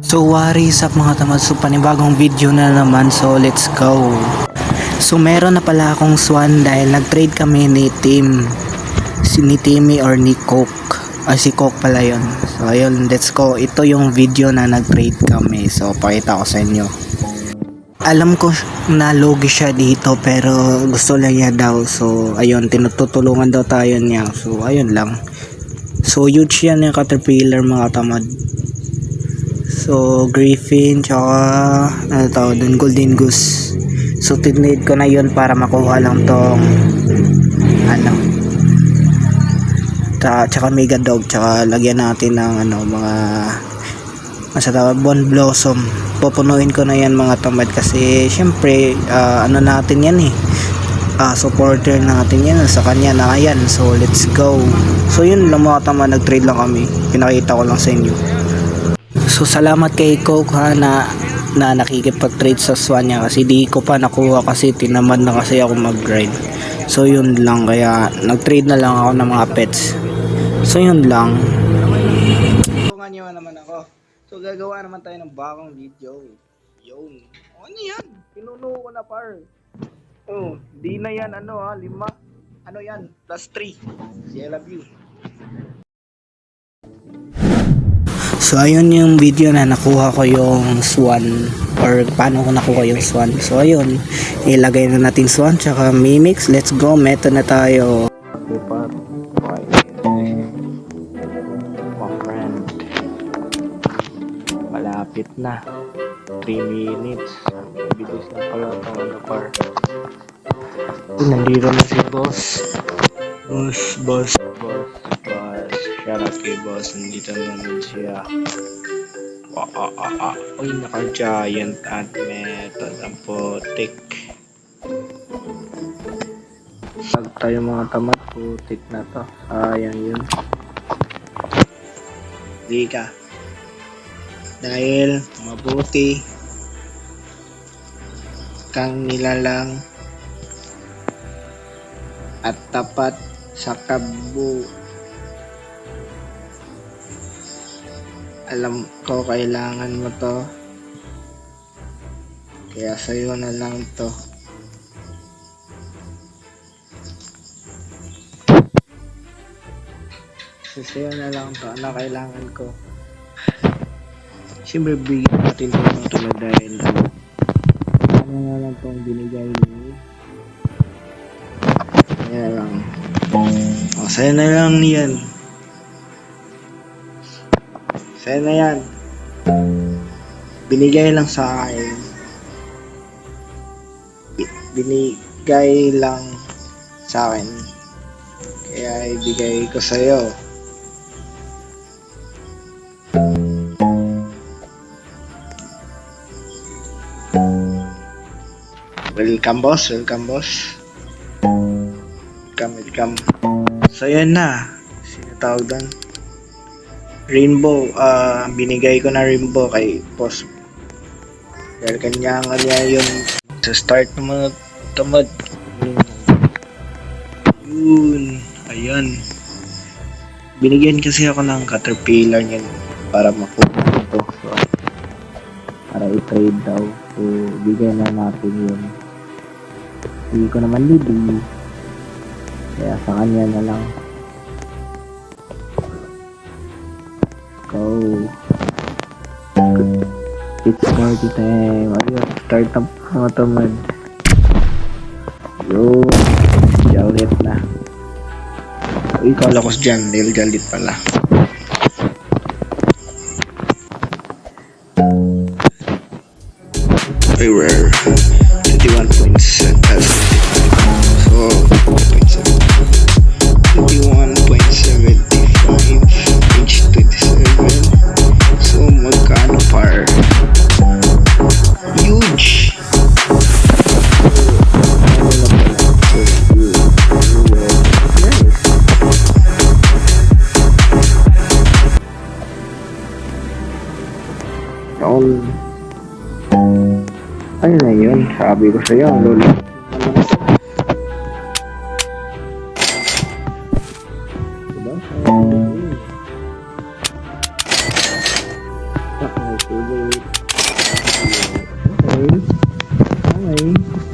So what is up mga tamad, so panibagong video na naman, so let's go. So meron na pala akong swan dahil nag-trade kami ni ni Timmy or ni Coke. Si Coke pala yon. So ayun, let's go. Ito yung video na nag-trade kami, so pakita ko sa inyo. Alam ko na logi siya dito pero gusto lang niya daw, so ayun, tinutulungan daw tayo niya, so ayun lang. So huge yan yung caterpillar mga tamad. So Griffin tsaka ano tawag dun, Golden Goose. So tinid ko na yun para makuha lang tong ano tsaka Mega Dog, tsaka lagyan natin ng ano mga tawag, Bone Blossom. Pupunuin ko na yan mga tamad kasi syempre ano natin yan supporter natin yan sa kanya na yan. So let's go. So yun lang mga tamad, nag-trade lang kami, pinakita ko lang sa inyo. So salamat kay Coke na nakikipag-trade sa swan niya kasi di ko pa nakuha kasi tinamad na kasi ako mag-grind. So yun lang, kaya nag-trade na lang ako ng mga pets. So yun lang. Tulungan niyo naman ako. So gagawa naman tayo ng bagong video. Yun. Ano yan? Pinuno ko na par. Oh, di na yan 5. Ano yan? +3. I love you. So ayun yung video na nakuha ko yung swan, or paano ko nakuha yung swan. So ayun, ilagay na natin swan tsaka mimix. Let's go, meta na tayo. Malapit na 3 minutes. Bilis na pala ito na par. Nandito na si boss. Boss. Shout out kay boss. Nandito naman siya. Uy, naka-giant at method ang putik. Pag tayo mga tamad, putik na to. Sayang yun. Di ka. Dahil mabuti kang nilalang at tapat sa alam ko kailangan mo to, kaya sa'yo na lang to. Sa'yo na lang to, ano kailangan ko. Siyempre bigyan natin ito mga tulad dahil ano na lang itong binigay ni kaya lang sa'yo na lang yan. Sa'yo na yan. Binigay lang sa akin. Binigay lang sa akin. Kaya ibigay ko sa'yo. Welcome boss. Welcome. So yan na. Sino tawag doon? Rainbow. Binigay ko na Rainbow kay boss. Dahil kanya yung sa start ng mga tamad. Yun. Ayan. Binigyan kasi ako ng caterpillar niyan para makuha ito. So, para i-trade daw. So, bigyan na natin yun. Hindi ko naman libi. Kaya sa kanya na lang. Go. It's party time. Ayun, start up mga tamad. Yun. Galit na. Uy, kala ko dyan. Dahil galit pala. Very rare. 21.7. So 21.75 page 27. So magkano par? Huge. Ayun na yun, sabi ko sa'yo, lolo. Diba? Okay,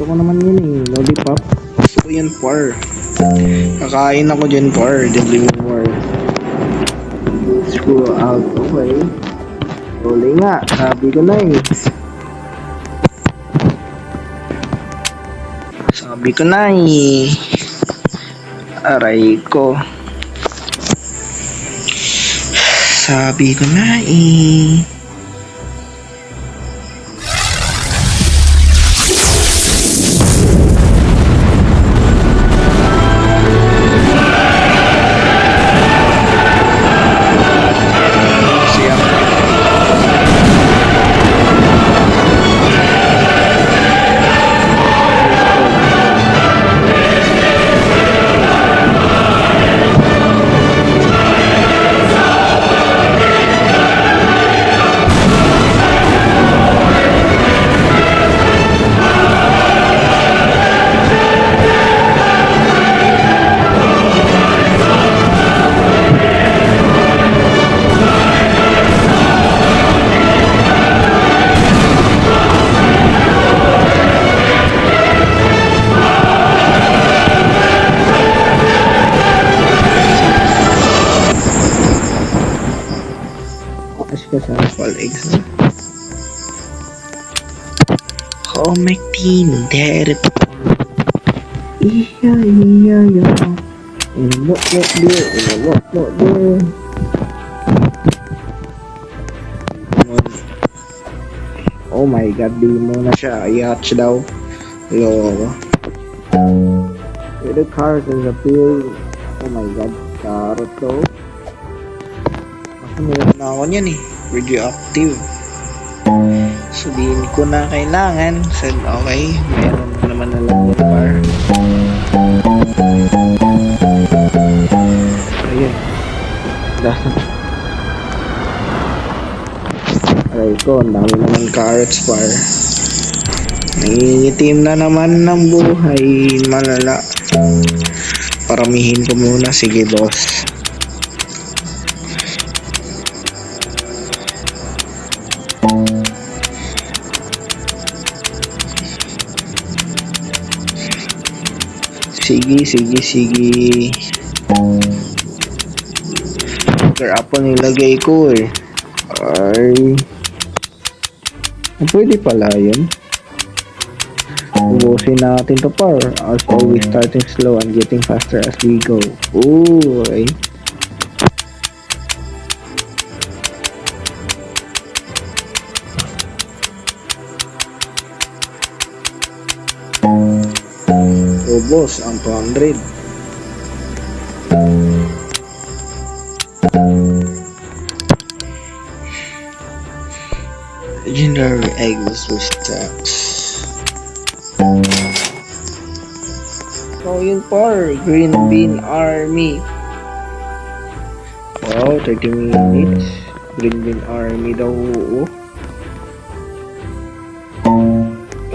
Gusto ko naman yun eh, lollipop. Gusto ko yan par. Kakain ako dyan par, dyan par. Screw out, okay. Uli nga, sabi ko na eh. Sabi ko na eh. Aray ko. Sabi ko na eh. Sample eggs na. Homekin deret. Iya. Lo dia. Oh my god, di mo na siya i-hatch daw. Lolo. The card is appear. Oh my god, karot to. Meron na ako niyan eh, radioactive. So di ko na kailangan. Said okay, meron naman na lang yung bar. Ayun. Aray ko, ang dami naman carrots bar. Nangingitim na naman ng buhay, malala. Paramihin ko muna, sige boss. Sige. Garapon nilagay ko eh. Ay. Pwede pala yun. Ubusin natin to par. As always, starting slow and getting faster as we go. Ooh, okay. Boss, ang 200. Legendary egg was stacks. Oh, yun par. Green Bean Army. Wow, 30 minutes. Green Bean Army daw.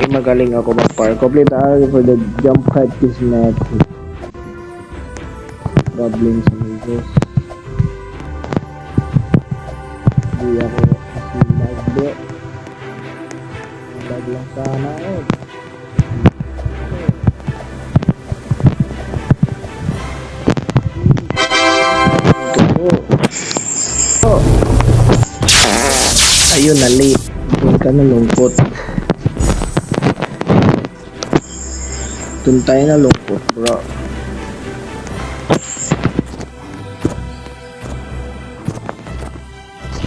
Magaling ako mag-par. Complete area for the jump cut is net. Doubling sa Migos. Hindi ako kasi lag bro. Lag lang sana eh. Oh. Ayun na late. Doon ka na lungkot. Doon tayo na lungkot bro.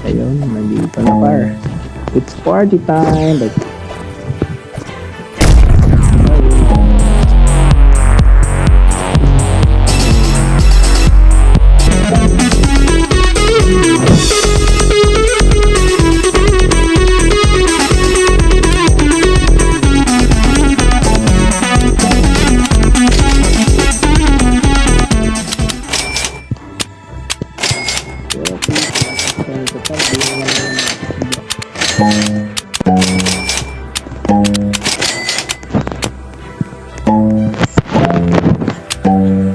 Ayun, nandito na par. It's party time.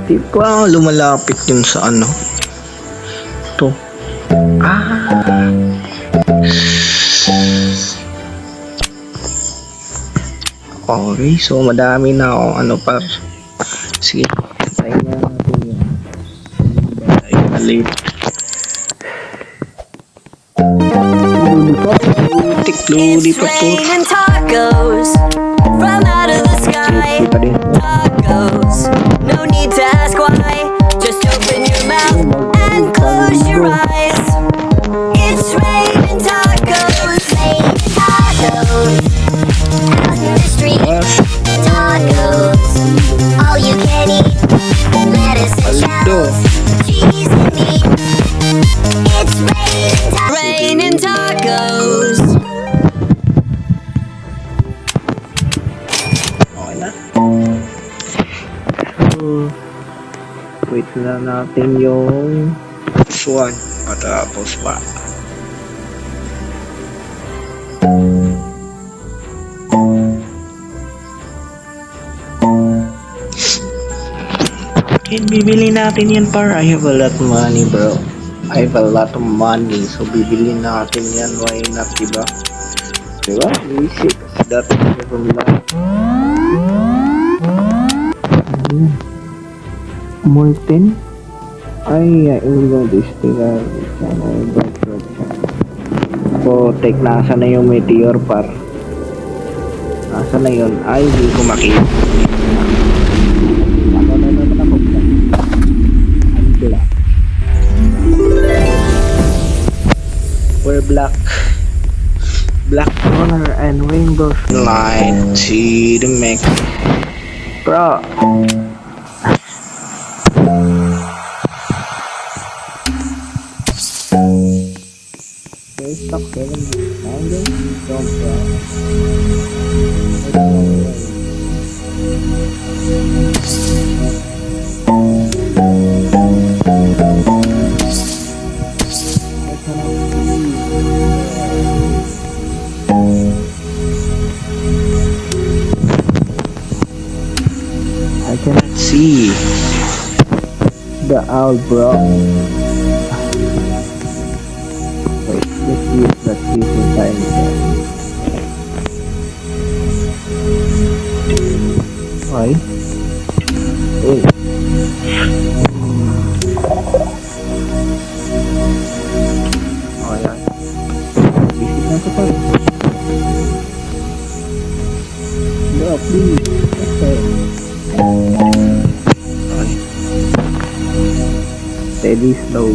Di pa lumalapit yun sa ano to. Okay, so madami na akong ano par. Sige, try na natin yun. Ay, maliit. Lollipop, Raining tacos from out of the sky. Tacos, no need to ask why. Just open your mouth and close your eyes. It's raining tacos, raining tacos. Out in the street, tacos, all you can eat. Lettuce and shells, cheese and meat. It's raining tacos. Okay na. So, wait na natin yung swan matapos pa. And bibili natin yan par. I have a lot of money bro. I have a lot of money. So bibili natin yan. Why not, diba? Diba? Basic. That is a lot. Molten. I will go this thing. So, take nasa na yung meteor par. Nasa na yun? Ay, hindi ko makita. We're black color and rainbow light. See the mech, bro. Okay, stop 7 don't I cannot see the owl, bro. Wait, let's use that different time there. Why? Hey. Oh, yeah. Visit na ito pa. No, please. Okay. Steady slow.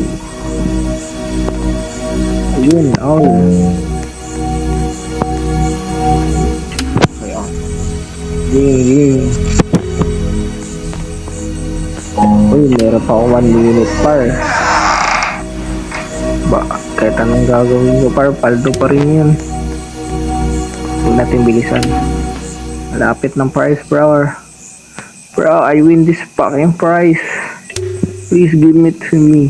Ayun, all. Okay, on. Ging. Uy, meron pa akong 1 minute par. Ba, kahit anong gagawin ko par, paldo pa rin yun. Huwag natin bilisan. Malapit ng prize, bro. Bro, I win this fucking prize. Please give it to me.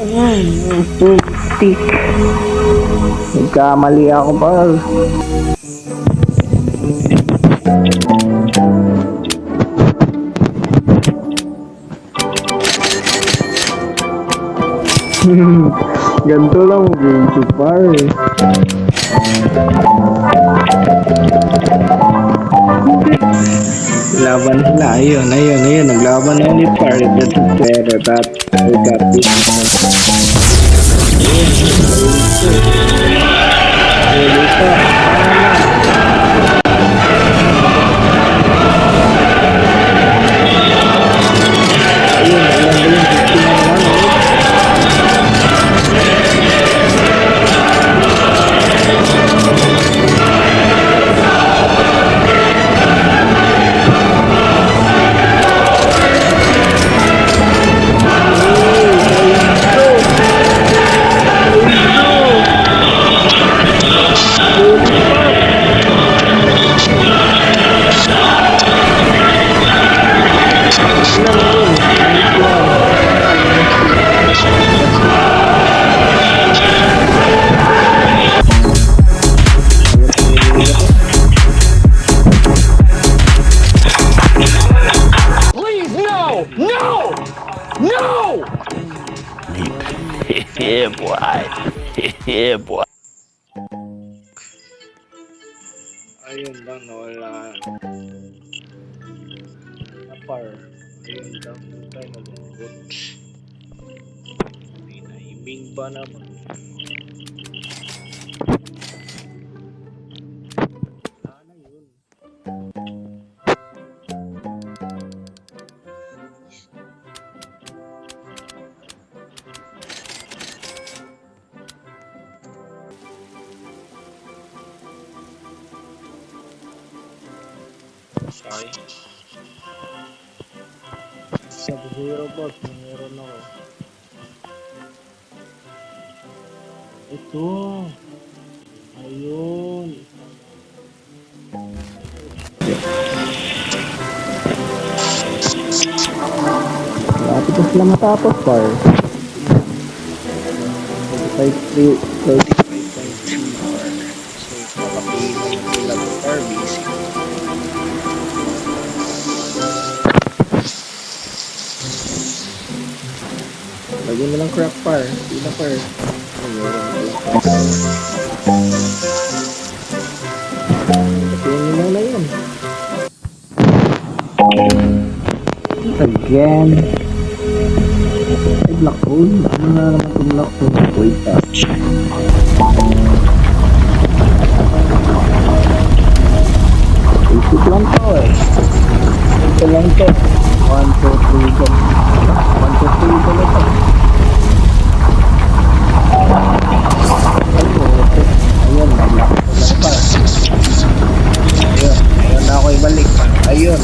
Ay! Tik. Nagkamali ako pa. Ganito lang game to par. Laban sila, ayun, naglaban na ni par. Pero that, we got this. Yeah, boy. Yeah, boy. Ayun lang, nawala. Napar. Ayun lang, tayo nalungkot. May naiming ba naman? Sana yun. Sorry. Sub-Zero boss, meron ako. Ito. Ayun. Dati ko sila matapos, par. 35.3 par. So, papapiliin mo sila sa par basic. Lagyan mo lang crack par. Pila par. Tingin mo na yun. Again. Ay, black hole. Ano na naman itong black hole? Wait, touch. Basic lang to eh. Ito lang to. 1, 2, 3, go. 1, 2, 3, go na to. Ayun, nag-lock ko lang pa. Ayun na ako ibalik. Ayun.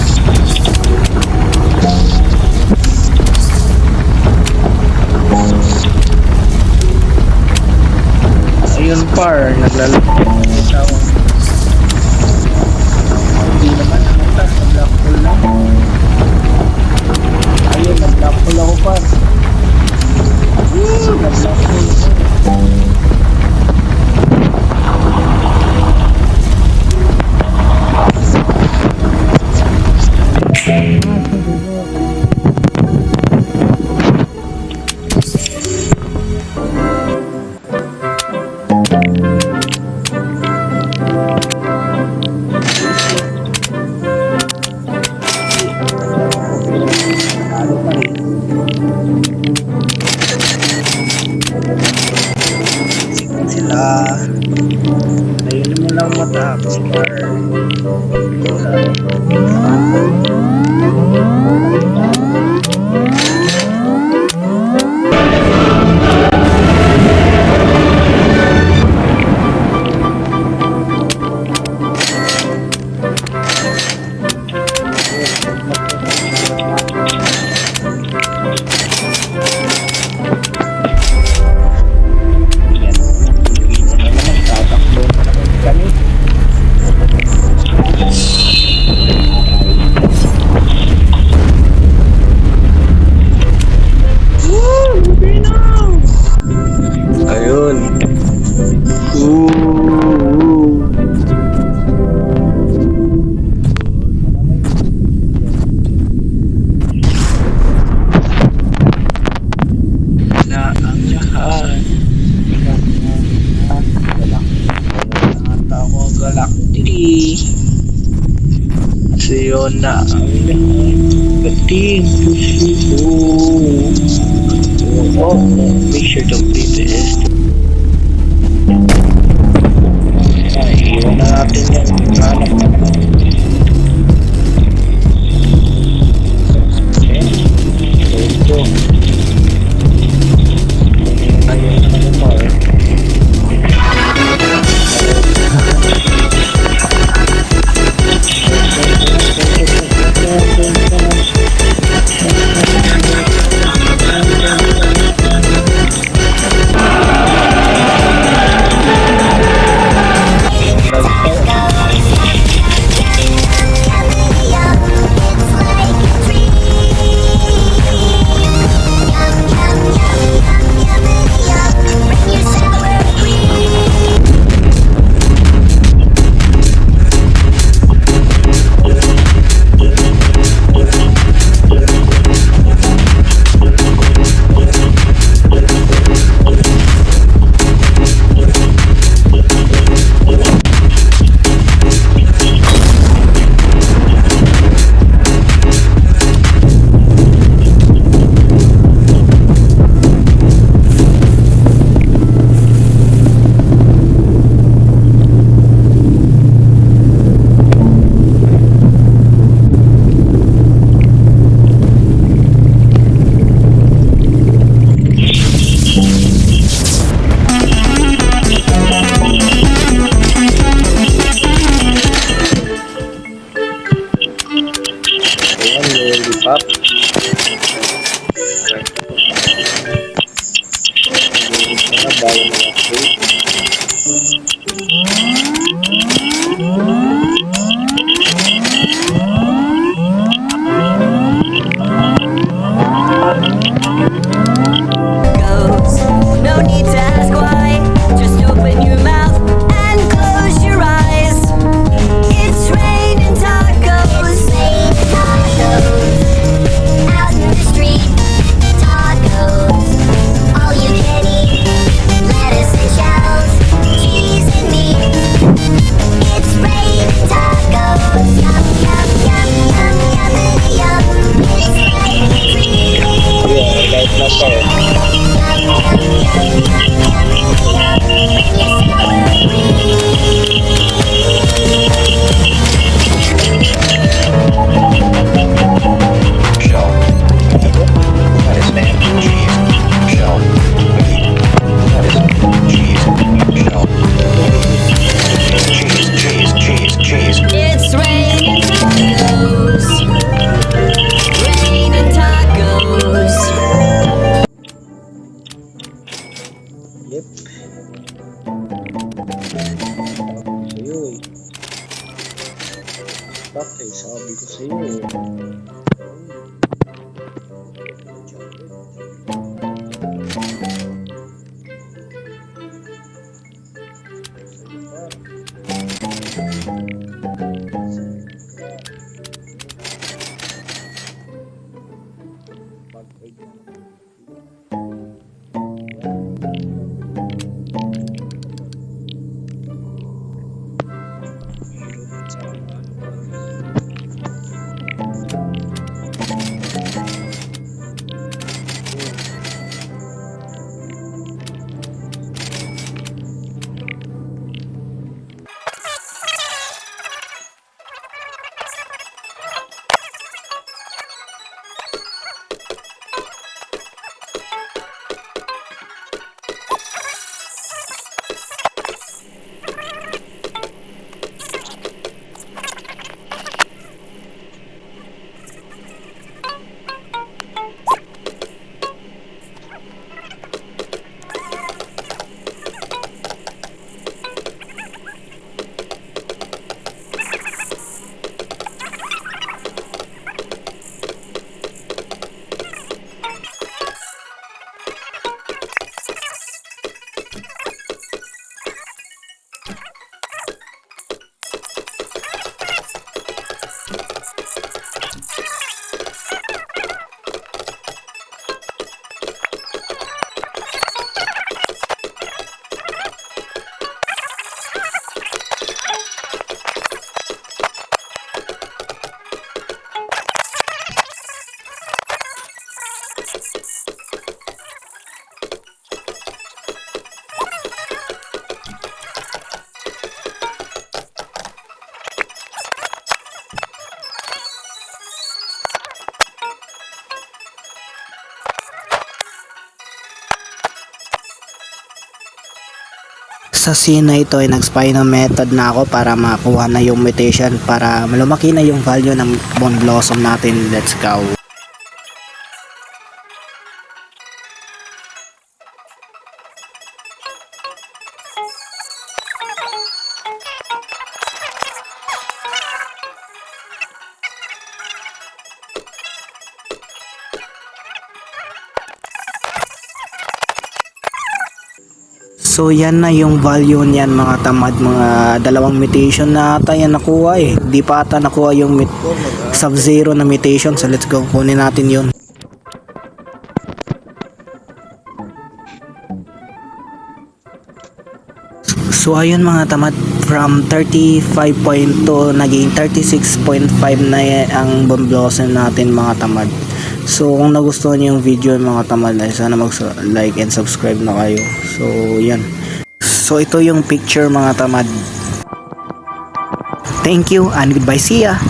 Ayun par, naglalaro ko ng tawag. Hindi naman naman sa black hole lang. Ayun, nag-black hole ako par. Nag-black hole. Sila ayun mo lang matapos par. Ayun. Na ang lahat. Nata ko galactic. Siyo na ang gating puso. Oh, make sure to be best. Ay, iwan na natin yan. Hanap na pa. Okay. Ito. Ayun na naman pa eh. Up. Goes. No need to ask why. Just open your mouth and close your eyes. It's raining tacos. Out in the street, tacos, all you can eat, lettuce and shells, cheese and meat. It's raining tacos, yum yum yum yum yum yum. It's raining treats, yum yum yum yum yum when you're sour Shell. Lettuce, cheese. Shell. Lettuce, cheese. Shell. Cheese. It's raining tacos. Raining tacos. Yep. Sa'yo eh. Bakit? Sabi ko sa'yo eh. Sa scene na ito ay nag-spy na method na ako para makuha na yung mutation para malumaki na yung value ng Bone Blossom natin. Let's go. So yan na yung value niyan mga tamad, mga dalawang mutation na ata yan nakuha eh. Di pa ata nakuha yung Sub-Zero na mutation, so let's go, kunin natin yun. So ayun mga tamad, from 35.2 naging 36.5 na ang Bone Blossom natin mga tamad. So kung nagustuhan niyo yung video mga tamad, ay sana mag-like and subscribe na kayo. So yan. So ito yung picture mga tamad. Thank you and goodbye, see ya.